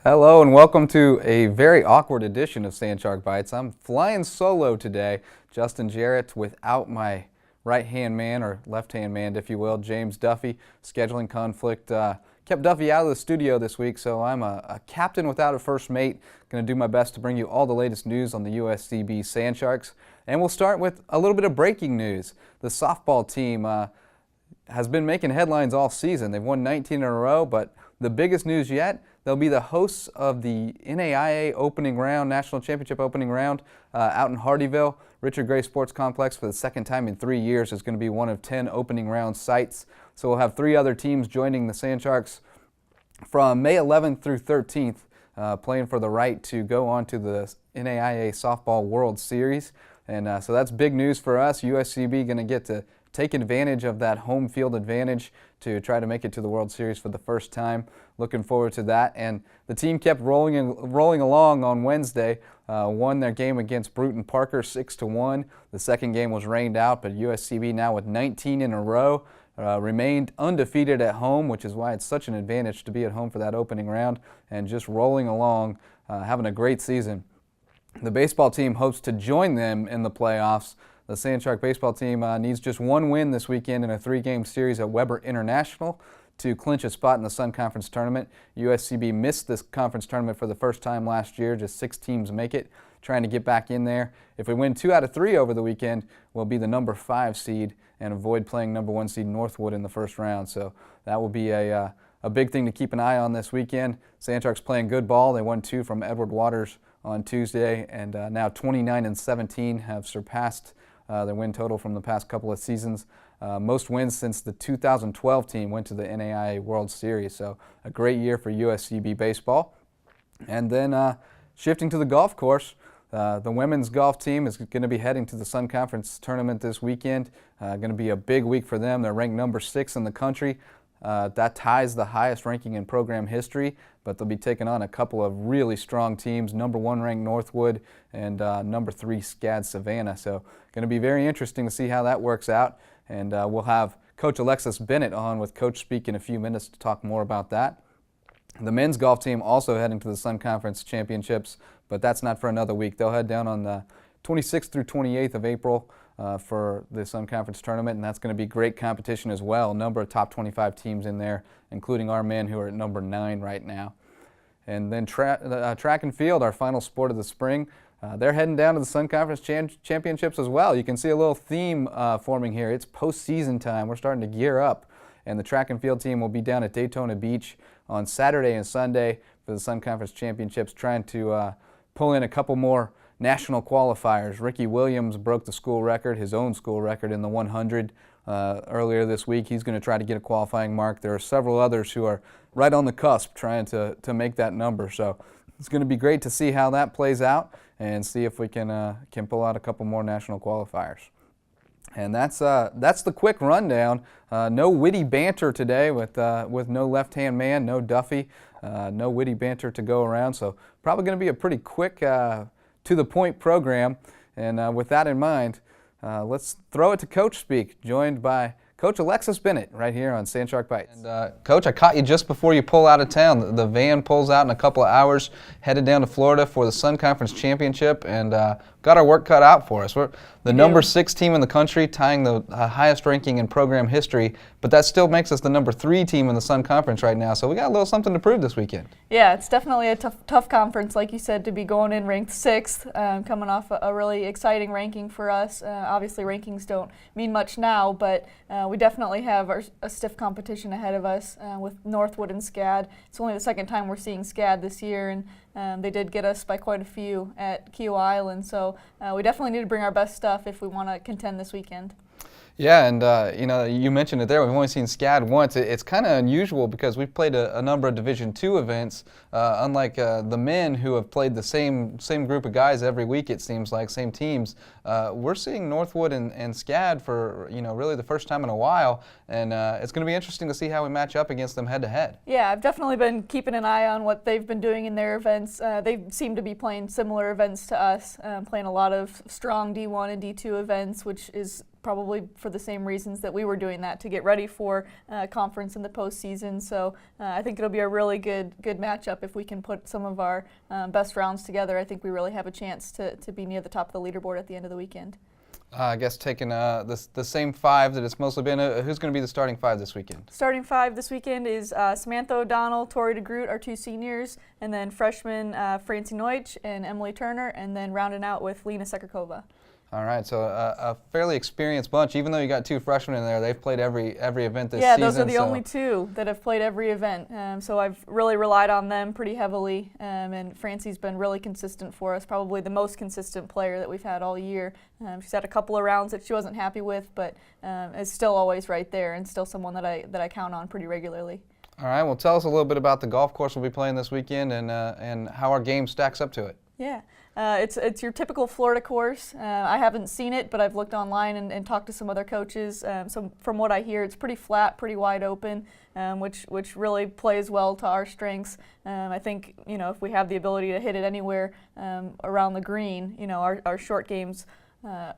Hello and welcome to a very awkward edition of Sandshark Bites. I'm flying solo today. Justin Jarrett without my right-hand man, or left-hand man, if you will, James Duffy. Scheduling conflict kept Duffy out of the studio this week, so I'm a captain without a first mate. Going to do my best to bring you all the latest news on the USCB Sandsharks. And we'll start with a little bit of breaking news. The softball team has been making headlines all season. They've won 19 in a row, but the biggest news yet, they'll be the hosts of the NAIA opening round, National Championship opening round out in Hardeeville. Richard Gray Sports Complex for the second time in 3 years is going to be one of 10 opening round sites. So we'll have 3 other teams joining the Sandsharks from May 11th through 13th, playing for the right to go on to the NAIA Softball World Series. And so that's big news for us. USCB going to get to take advantage of that home field advantage to try to make it to the World Series for the first time. Looking forward to that. And the team kept rolling along on Wednesday. Won their game against Bruton Parker 6-1. The second game was rained out, but USCB now with 19 in a row remained undefeated at home, which is why it's such an advantage to be at home for that opening round and just rolling along, having a great season. The baseball team hopes to join them in the playoffs. The Sandshark baseball team needs just one win this weekend in a 3-game series at Weber International to clinch a spot in the Sun Conference Tournament. USCB missed this conference tournament for the first time last year. Just 6 teams make it, trying to get back in there. If we win 2 out of 3 over the weekend, we'll be the number 5 seed and avoid playing number 1 seed Northwood in the first round. So that will be a big thing to keep an eye on this weekend. Sandsharks playing good ball. They won 2 from Edward Waters on Tuesday, and now 29-17 have surpassed their win total from the past couple of seasons. Most wins since the 2012 team went to the NAIA World Series. So a great year for USCB baseball. And then shifting to the golf course, the women's golf team is going to be heading to the Sun Conference Tournament this weekend. Going to be a big week for them. They're ranked number 6 in the country. That ties the highest ranking in program history, but they'll be taking on a couple of really strong teams, number 1 ranked Northwood and number 3 SCAD Savannah. So going to be very interesting to see how that works out. And we'll have Coach Alexis Bennett on with Coach Speak in a few minutes to talk more about that. The men's golf team also heading to the Sun Conference Championships, but that's not for another week. They'll head down on the 26th through 28th of April for the Sun Conference Tournament, and that's going to be great competition as well. A number of top 25 teams in there, including our men who are at number 9 right now. And then track and field, our final sport of the spring, they're heading down to the Sun Conference Championships as well. You can see a little theme forming here. It's postseason time. We're starting to gear up, and the track and field team will be down at Daytona Beach on Saturday and Sunday for the Sun Conference Championships, trying to pull in a couple more national qualifiers. Ricky Williams broke the school record, his own school record in the 100 earlier this week. He's going to try to get a qualifying mark. There are several others who are right on the cusp trying to make that number. So it's going to be great to see how that plays out and see if we can pull out a couple more national qualifiers. And that's the quick rundown. No witty banter today with no left-hand man, no Duffy, no witty banter to go around. So probably going to be a pretty quick to-the-point program. And with that in mind, let's throw it to Coach Speak, joined by Coach Alexis Bennett right here on Sandshark Bites. And Coach, I caught you just before you pull out of town. The van pulls out in a couple of hours, headed down to Florida for the Sun Conference Championship, and got our work cut out for us. We're the number 6 team in the country, tying the highest ranking in program history, but that still makes us the number 3 team in the Sun Conference right now, so we got a little something to prove this weekend. Yeah, it's definitely a tough conference, like you said, to be going in ranked 6th, coming off a really exciting ranking for us. Obviously, rankings don't mean much now, but we definitely have a stiff competition ahead of us with Northwood and SCAD. It's only the second time we're seeing SCAD this year, and they did get us by quite a few at Kiowa Island, so we definitely need to bring our best stuff if we want to contend this weekend. Yeah, and you mentioned it there. We've only seen SCAD once. It's kind of unusual because we've played a number of Division II events, unlike the men who have played the same group of guys every week. It seems like same teams. We're seeing Northwood and SCAD for really the first time in a while, and it's going to be interesting to see how we match up against them head to head. Yeah, I've definitely been keeping an eye on what they've been doing in their events. They seem to be playing similar events to us, playing a lot of strong D1 and D2 events, which is probably for the same reasons that we were doing that, to get ready for conference in the postseason. So I think it'll be a really good matchup if we can put some of our best rounds together. I think we really have a chance to be near the top of the leaderboard at the end of the weekend. I guess taking the same five that it's mostly been, who's going to be the starting five this weekend? Starting five this weekend is Samantha O'Donnell, Tori DeGroot, our two seniors, and then freshmen Francie Neutsch and Emily Turner, and then rounding out with Lena Sekerkova. All right, so a fairly experienced bunch. Even though you got two freshmen in there, they've played every event this season. Yeah, those are the only two that have played every event. So I've really relied on them pretty heavily, and Francie's been really consistent for us, probably the most consistent player that we've had all year. She's had a couple of rounds that she wasn't happy with, but is still always right there and still someone that I count on pretty regularly. All right, well, tell us a little bit about the golf course we'll be playing this weekend and how our game stacks up to it. Yeah. It's your typical Florida course. I haven't seen it, but I've looked online and talked to some other coaches. So from what I hear, it's pretty flat, pretty wide open, which really plays well to our strengths. I think if we have the ability to hit it anywhere around the green, our short games,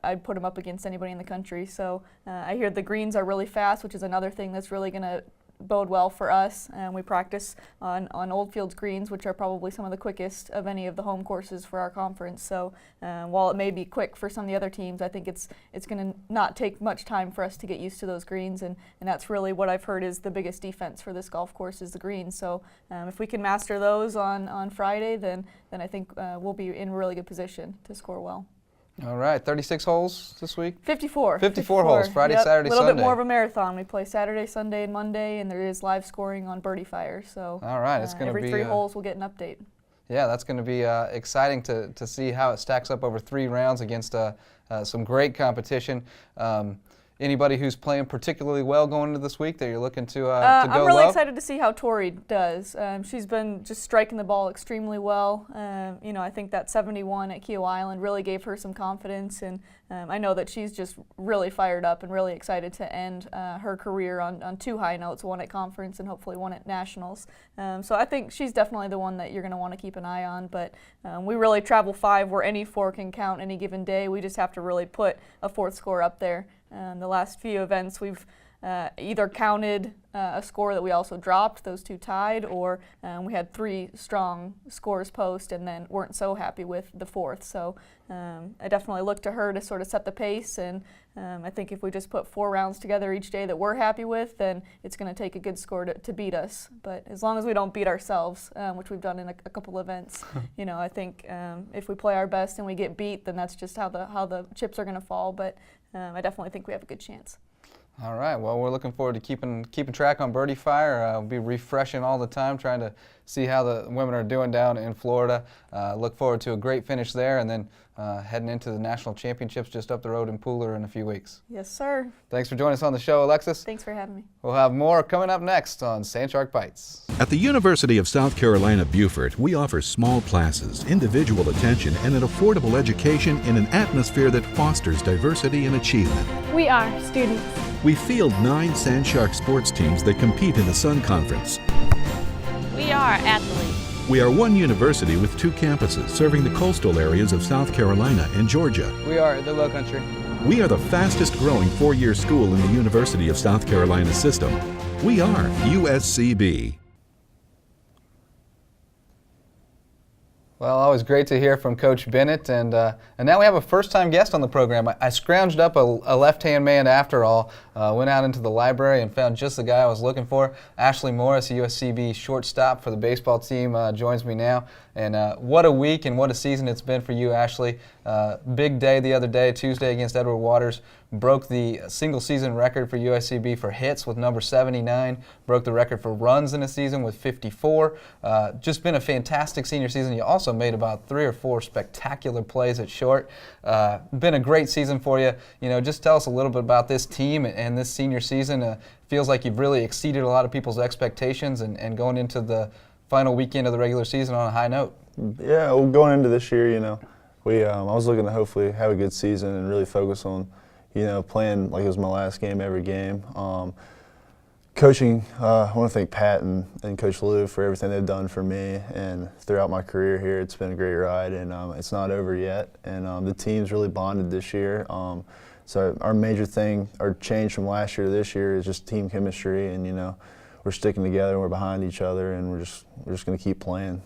I'd put them up against anybody in the country. So I hear the greens are really fast, which is another thing that's really going to bode well for us. We practice on Oldfields greens, which are probably some of the quickest of any of the home courses for our conference. So while it may be quick for some of the other teams, I think it's going to not take much time for us to get used to those greens, and that's really what I've heard is the biggest defense for this golf course is the greens. So if we can master those on Friday, then I think we'll be in a really good position to score well. All right, 36 holes this week? 54. 54 holes, Friday, yep. Saturday, Sunday. A little bit more of a marathon. We play Saturday, Sunday, and Monday, and there is live scoring on Birdie Fire. So all right, it's going to be every 3 holes we'll get an update. Yeah, that's going to be exciting to see how it stacks up over 3 rounds against some great competition. Anybody who's playing particularly well going into this week that you're looking to go low? I'm really excited to see how Tori does. She's been just striking the ball extremely well. I think that 71 at Kiowa Island really gave her some confidence, and I know that she's just really fired up and really excited to end her career on 2 high notes, one at conference and hopefully one at nationals. So I think she's definitely the one that you're going to want to keep an eye on, but we really travel 5 where any 4 can count any given day. We just have to really put a 4th score up there. The last few events we've either counted a score that we also dropped, those 2 tied, or we had 3 strong scores post and then weren't so happy with the 4th. So I definitely look to her to sort of set the pace, and I think if we just put 4 rounds together each day that we're happy with, then it's going to take a good score to beat us. But as long as we don't beat ourselves, which we've done in a couple events, I think if we play our best and we get beat, then that's just how the chips are going to fall. But I definitely think we have a good chance. All right. Well, we're looking forward to keeping track on Birdie Fire. We'll be refreshing all the time, trying to see how the women are doing down in Florida. Look forward to a great finish there, and then heading into the national championships just up the road in Pooler in a few weeks. Yes, sir. Thanks for joining us on the show, Alexis. Thanks for having me. We'll have more coming up next on Sandshark Bites. At the University of South Carolina, Beaufort, we offer small classes, individual attention, and an affordable education in an atmosphere that fosters diversity and achievement. We are students. We field 9 Sandshark sports teams that compete in the Sun Conference. We are athletes. We are one university with 2 campuses serving the coastal areas of South Carolina and Georgia. We are the Low Country. We are the fastest growing 4-year school in the University of South Carolina system. We are USCB. Well, always great to hear from Coach Bennett, and now we have a first-time guest on the program. I scrounged up a left-hand man after all, went out into the library and found just the guy I was looking for. Ashley Morris, a USCB shortstop for the baseball team, joins me now. And what a week and what a season it's been for you, Ashley. Big day the other day, Tuesday against Edward Waters. Broke the single-season record for USCB for hits with number 79. Broke the record for runs in a season with 54. Just been a fantastic senior season. You also made about 3 or 4 spectacular plays at short. Been a great season for you. Just tell us a little bit about this team and this senior season. Feels like you've really exceeded a lot of people's expectations and going into the final weekend of the regular season on a high note. Yeah, well, going into this year, I was looking to hopefully have a good season and really focus on, playing like it was my last game every game. Coaching, I want to thank Pat and Coach Lou for everything they've done for me and throughout my career here. It's been a great ride, and it's not over yet. And the team's really bonded this year. So our major thing, our change from last year to this year is just team chemistry, and we're sticking together, we're behind each other, and we're just going to keep playing.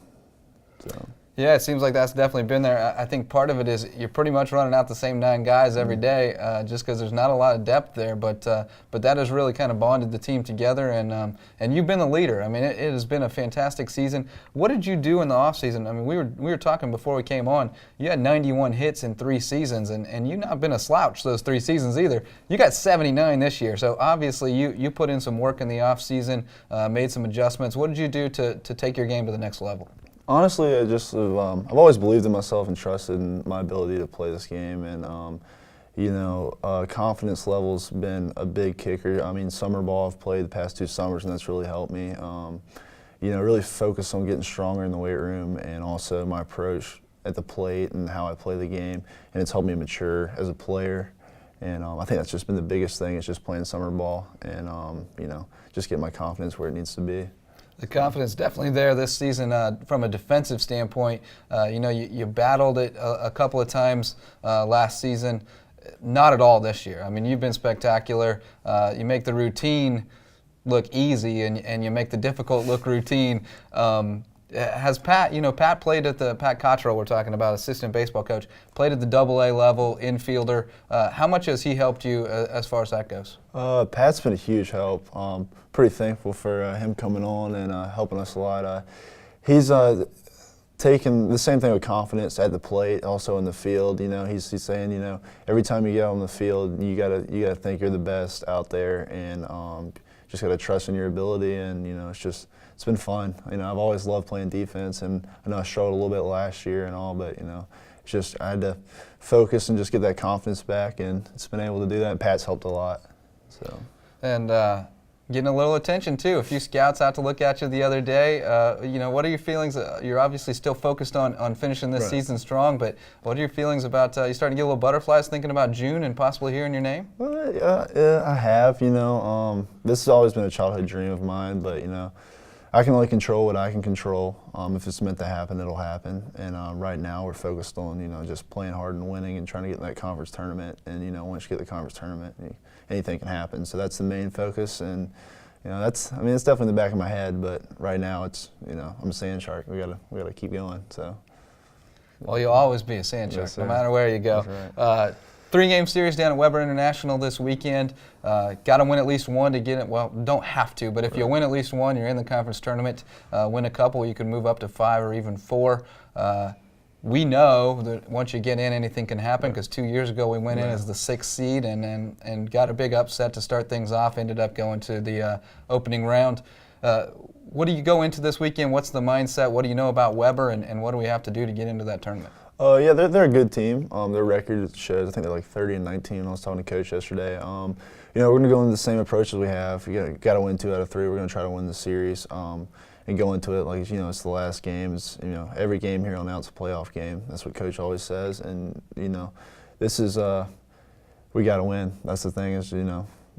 So. Yeah, it seems like that's definitely been there. I think part of it is you're pretty much running out the same 9 guys every day, just because there's not a lot of depth there. But that has really kind of bonded the team together, and you've been the leader. I mean, it has been a fantastic season. What did you do in the off season? I mean, we were talking before we came on. You had 91 hits in 3 seasons, and you've not been a slouch those 3 seasons either. You got 79 this year, so obviously you put in some work in the off season, made some adjustments. What did you do to take your game to the next level? Honestly, I've always believed in myself and trusted in my ability to play this game, and confidence level's been a big kicker. I mean, summer ball I've played the past 2 summers, and that's really helped me. Really focus on getting stronger in the weight room, and also my approach at the plate and how I play the game, and it's helped me mature as a player. And I think that's just been the biggest thing. It's just playing summer ball, and just get my confidence where it needs to be. The confidence definitely there this season from a defensive standpoint. You battled it a couple of times last season. Not at all this year. I mean, you've been spectacular. You make the routine look easy, and you make the difficult look routine. Has Pat, Pat played at Pat Cottrell, we're talking about, assistant baseball coach, played at the AA level, infielder. How much has he helped you as far as that goes? Pat's been a huge help. Pretty thankful for him coming on and helping us a lot. He's taken the same thing with confidence at the plate, also in the field. He's saying, every time you get on the field, you gotta think you're the best out there, and just gotta trust in your ability. And it's been fun. I've always loved playing defense, and I know I struggled a little bit last year and all, but it's just I had to focus and just get that confidence back, and it's been able to do that. And Pat's helped a lot. So. And getting a little attention too. A few scouts out to look at you the other day. What are your feelings? You're obviously still focused on finishing this season strong, but what are your feelings about you starting to get a little butterflies thinking about June and possibly hearing your name? Well, yeah, I have. This has always been a childhood dream of mine, but I can only control what I can control. If it's meant to happen, it'll happen. And right now we're focused on just playing hard and winning and trying to get in that conference tournament. And once you get the conference tournament, anything can happen. So that's the main focus. And it's definitely in the back of my head. But right now it's I'm a Sand Shark. We gotta keep going. So. Well, you'll always be a Sand Shark, yes, no matter where you go. That's right. 3-game series down at Weber International this weekend. Got to win at least one to get it. Well, don't have to, but if you win at least one, you're in the conference tournament. Win a couple, you can move up to 5 or even 4. We know that once you get in, anything can happen, because 2 years ago we went in as the 6th seed and got a big upset to start things off. Ended up going to the opening round. What do you go into this weekend? What's the mindset? What do you know about Weber, and what do we have to do to get into that tournament? Yeah, they're a good team. Their record shows, I think they're like 30-19. I was talking to Coach yesterday. We're going to go into the same approach as we have. You got to win 2 out of 3. We're going to try to win the series and go into it like it's the last game. It's, every game here on out's a playoff game. That's what Coach always says. And this is we got to win. That's the thing is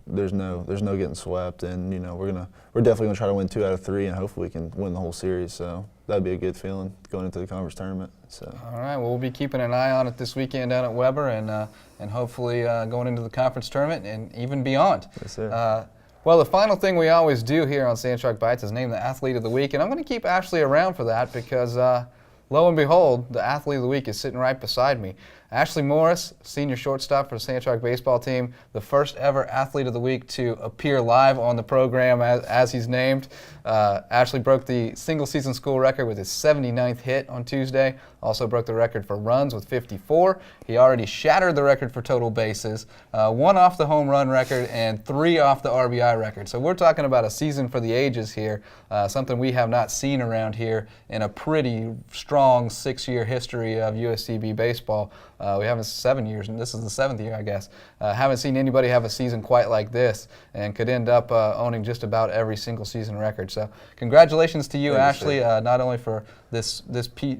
there's no getting swept, and we're definitely gonna try to win 2 out of 3, and hopefully we can win the whole series. So that'd be a good feeling going into the conference tournament. So. All right, well, we'll be keeping an eye on it this weekend down at Weber, and hopefully going into the conference tournament and even beyond. Yes, sir. Well, the final thing we always do here on Sand Shark Bites is name the Athlete of the Week, and I'm going to keep Ashley around for that because, lo and behold, the Athlete of the Week is sitting right beside me. Ashley Morris, senior shortstop for the Sand Shark baseball team, the first ever Athlete of the Week to appear live on the program as he's named. Ashley broke the single-season school record with his 79th hit on Tuesday. Also broke the record for runs with 54. He already shattered the record for total bases, 1 off the home run record and 3 off the RBI record. So we're talking about a season for the ages here, something we have not seen around here in a pretty strong 6-year history of USCB baseball. We haven't 7 years, and this is the 7th year, I guess. Haven't seen anybody have a season quite like this, and could end up owning just about every single season record. So congratulations to you, Ashley, not only for this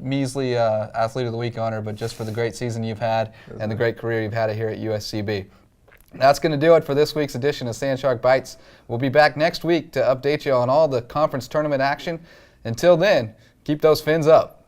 measly Athlete of the Week honor, but just for the great season you've had and the great career you've had here at USCB. That's going to do it for this week's edition of Sand Shark Bites. We'll be back next week to update you on all the conference tournament action. Until then, keep those fins up.